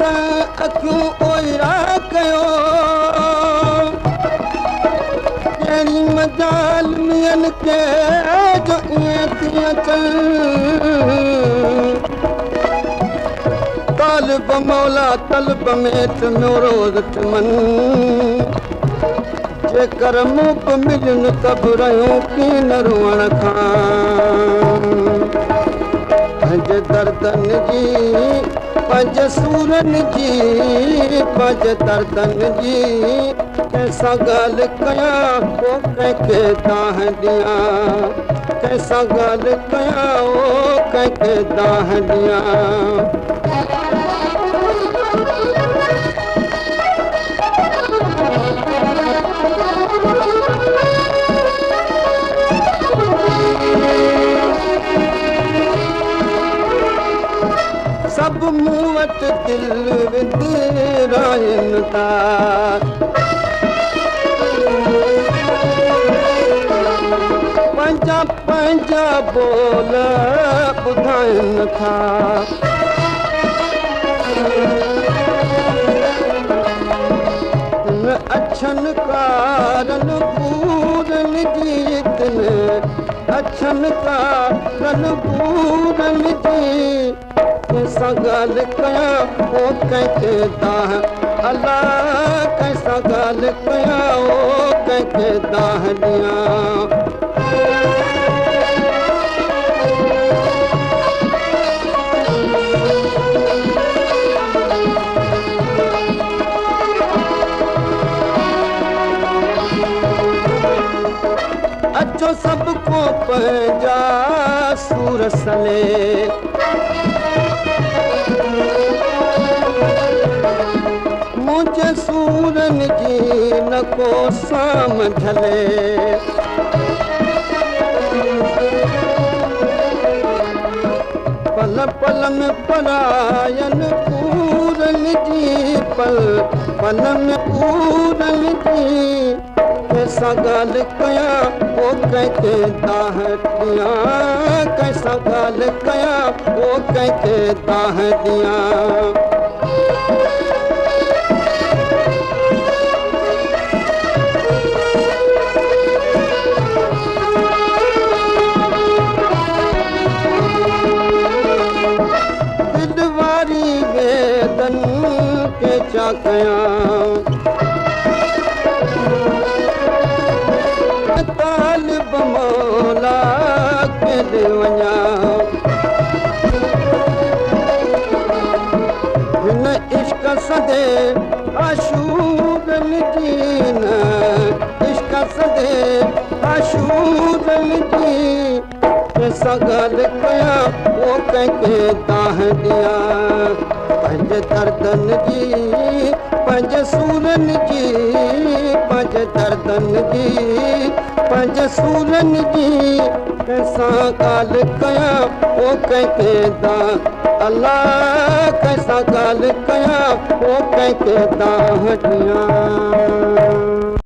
सां अखियूं ओहिड़ा कयो कहिड़ी मजाल मियन के जो ईअं थी अचनि तालिब मौला तलब में थियो रोज़ थिमनि जेकर मूं बि मिलनि त बि रहियूं कीन रुअण खां पंहिंजे दर्दनि जी पंहिंजे सूरनि जी पंहिंजे दर्दनि जी कंहिंसां ॻाल्हि कयां पोइ कंहिंखे दाह ॾियां कंहिंसां ॻाल्हि कयां कंहिंखे दाह ॾियां सभु मूं वटि दिलि विंदराइनि था पंहिंजा पंहिंजा बोल ॿुधाइनि था अछनि कारनि पूरनि जी अछनि कारनि पूरनि जी कंहिंसां ॻाल्हि कयां पोइ कंहिंखे दाह अलाह कंहिंसां ॻाल्हि कयां कंहिंखे दाह ॾियां अचो सभु को पंहिंजा सूर सले मुंहिंजे सूरनि जी न को साम ढले पल पल में परायनि पूरनि जी पल में पूरनि जी कंहिंसां ॻाल्हि कयां पोइ कंहिंखे दाह ॾियां कंहिंसां ॻाल्हि कयां पोइ कंहिंखे दाह ॾियां दिलि वारी वेदनि खे छा कयां तालिब मौला केॾे वञा हिन इश्क सदे आशूरनि जी न इश्क सदे आशूरनि जी कंहिंसां ॻाल्हि कयां पोइ कंहिंखे दाह ॾियां पंहिंजे दर्दनि जी पंहिंजे सूरनि जी पंहिंजे दर्दनि जी पंहिंजे सूरनि जी कंहिंसां ॻाल्हि कयां पोइ कंहिंखे दाह अलाह कंहिंसां ॻाल्हि कयां पोइ कंहिंखे दाह ॾियां